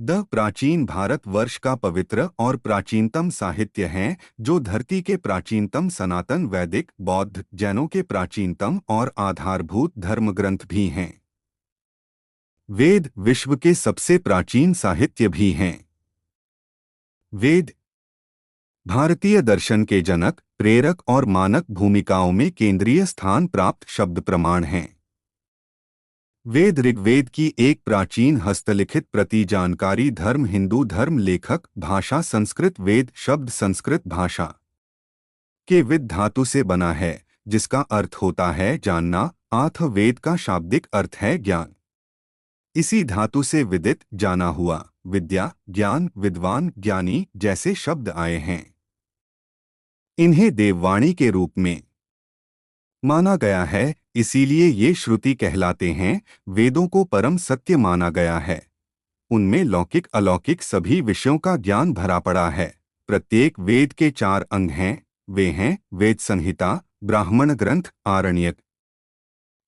The प्राचीन भारतवर्ष का पवित्र और प्राचीनतम साहित्य है, जो धरती के प्राचीनतम सनातन वैदिक बौद्ध जैनों के प्राचीनतम और आधारभूत धर्मग्रंथ भी हैं। वेद विश्व के सबसे प्राचीन साहित्य भी हैं। वेद भारतीय दर्शन के जनक, प्रेरक और मानक भूमिकाओं में केंद्रीय स्थान प्राप्त शब्द प्रमाण हैं। वेद ऋग्वेद की एक प्राचीन हस्तलिखित प्रति जानकारी धर्म हिंदू धर्म लेखक भाषा संस्कृत वेद शब्द संस्कृत भाषा के विद धातु से बना है, जिसका अर्थ होता है जानना। आथ वेद का शाब्दिक अर्थ है ज्ञान। इसी धातु से विदित जाना हुआ, विद्या ज्ञान विद्वान ज्ञानी जैसे शब्द आए हैं। इन्हें देववाणी के रूप में माना गया है, इसीलिए ये श्रुति कहलाते हैं। वेदों को परम सत्य माना गया है। उनमें लौकिक अलौकिक सभी विषयों का ज्ञान भरा पड़ा है। प्रत्येक वेद के 4 अंग हैं। वे हैं वेद संहिता, ब्राह्मण ग्रंथ, आरण्यक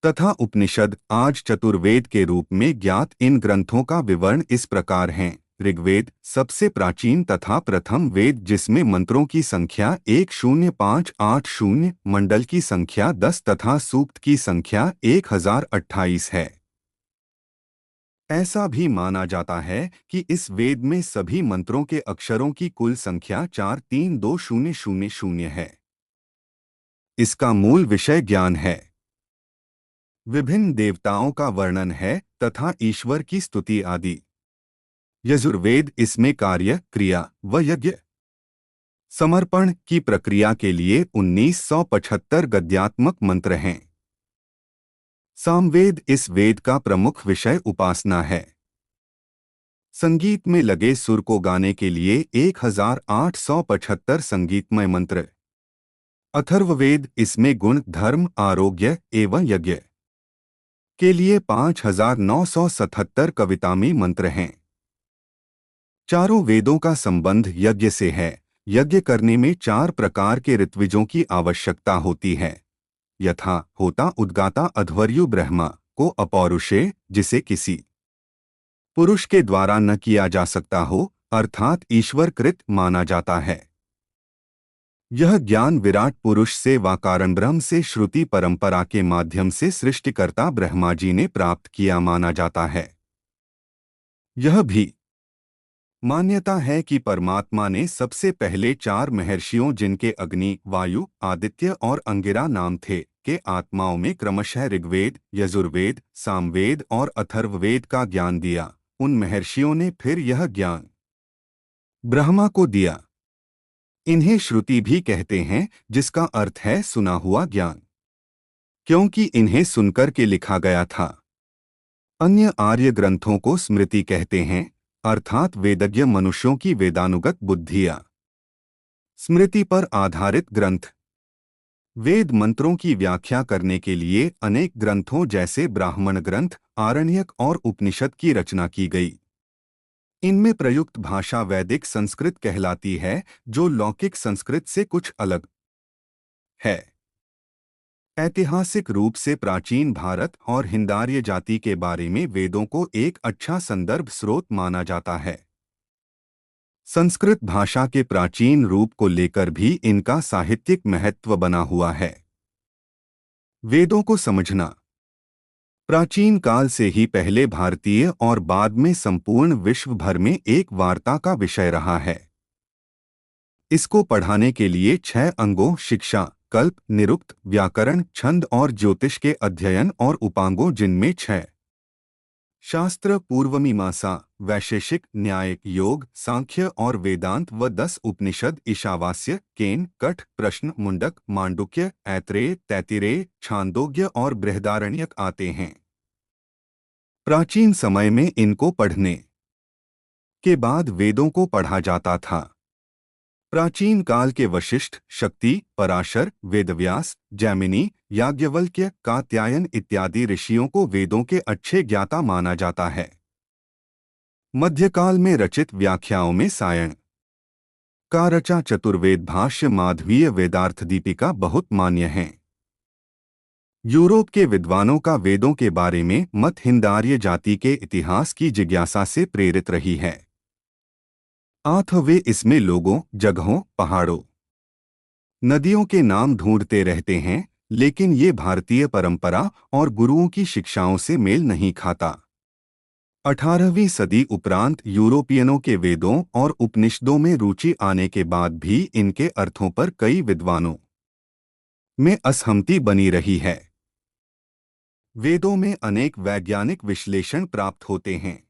तथा उपनिषद। आज चतुर्वेद के रूप में ज्ञात इन ग्रंथों का विवरण इस प्रकार हैं। ऋग्वेद सबसे प्राचीन तथा प्रथम वेद, जिसमें मंत्रों की संख्या 10580, मंडल की संख्या 10 तथा सूक्त की संख्या 1028 है। ऐसा भी माना जाता है कि इस वेद में सभी मंत्रों के अक्षरों की कुल संख्या 432000 है। इसका मूल विषय ज्ञान है। विभिन्न देवताओं का वर्णन है तथा ईश्वर की स्तुति आदि। यजुर्वेद इसमें कार्य क्रिया व यज्ञ समर्पण की प्रक्रिया के लिए 1975 गद्यात्मक मंत्र हैं। सामवेद इस वेद का प्रमुख विषय उपासना है। संगीत में लगे सुर को गाने के लिए 1875 संगीतमय मंत्र। अथर्ववेद इसमें गुण धर्म आरोग्य एवं यज्ञ के लिए 5977 कवितामयी मंत्र हैं। चारों वेदों का संबंध यज्ञ से है। यज्ञ करने में 4 प्रकार के ऋत्विजों की आवश्यकता होती है। यथा होता उद्गाता अध्वर्यु ब्रह्मा को अपौरुषे, जिसे किसी पुरुष के द्वारा न किया जा सकता हो, अर्थात ईश्वरकृत माना जाता है। यह ज्ञान विराट पुरुष से व कारण ब्रह्म से श्रुति परंपरा के माध्यम से सृष्टिकर्ता ब्रह्मा जी ने प्राप्त किया माना जाता है। यह भी मान्यता है कि परमात्मा ने सबसे पहले 4 महर्षियों, जिनके अग्नि वायु आदित्य और अंगिरा नाम थे, के आत्माओं में क्रमशः ऋग्वेद यजुर्वेद सामवेद और अथर्ववेद का ज्ञान दिया। उन महर्षियों ने फिर यह ज्ञान ब्रह्मा को दिया। इन्हें श्रुति भी कहते हैं, जिसका अर्थ है सुना हुआ ज्ञान, क्योंकि इन्हें सुनकर के लिखा गया था। अन्य आर्य ग्रंथों को स्मृति कहते हैं, अर्थात वेदज्ञ मनुष्यों की वेदानुगत बुद्धियां। स्मृति पर आधारित ग्रंथ। वेद मंत्रों की व्याख्या करने के लिए अनेक ग्रंथों जैसे ब्राह्मण ग्रंथ, आरण्यक और उपनिषद की रचना की गई। इनमें प्रयुक्त भाषा वैदिक संस्कृत कहलाती है, जो लौकिक संस्कृत से कुछ अलग है। ऐतिहासिक रूप से प्राचीन भारत और हिंदार्य जाति के बारे में वेदों को एक अच्छा संदर्भ स्रोत माना जाता है। संस्कृत भाषा के प्राचीन रूप को लेकर भी इनका साहित्यिक महत्व बना हुआ है। वेदों को समझना प्राचीन काल से ही पहले भारतीय और बाद में संपूर्ण विश्व भर में एक वार्ता का विषय रहा है। इसको पढ़ाने के लिए 6 अंगों शिक्षा, कल्प, निरुक्त, व्याकरण, छंद और ज्योतिष के अध्ययन और उपांगों, जिनमें 6 शास्त्र पूर्वमीमांसा, वैशेषिक, न्यायिक, योग, सांख्य और वेदांत व 10 उपनिषद ईशावास्य, केन, कठ, प्रश्न, मुंडक, मांडुक्य, ऐत्रेय, तैत्तिरेय, छांदोग्य और बृहदारण्यक आते हैं। प्राचीन समय में इनको पढ़ने के बाद वेदों को पढ़ा जाता था। प्राचीन काल के वशिष्ठ, शक्ति, पराशर, वेदव्यास, जैमिनी, याज्ञवल्क्य, कात्यायन इत्यादि ऋषियों को वेदों के अच्छे ज्ञाता माना जाता है। मध्यकाल में रचित व्याख्याओं में सायण का रचा चतुर्वेद भाष्य माधवीय वेदार्थ दीपिका बहुत मान्य हैं। यूरोप के विद्वानों का वेदों के बारे में मत हिंद आर्य जाति के इतिहास की जिज्ञासा से प्रेरित रही है। वे इसमें लोगों, जगहों, पहाड़ों, नदियों के नाम ढूंढते रहते हैं, लेकिन ये भारतीय परंपरा और गुरुओं की शिक्षाओं से मेल नहीं खाता। 18वीं सदी उपरांत यूरोपियनों के वेदों और उपनिषदों में रुचि आने के बाद भी इनके अर्थों पर कई विद्वानों में असहमति बनी रही है। वेदों में अनेक वैज्ञानिक विश्लेषण प्राप्त होते हैं।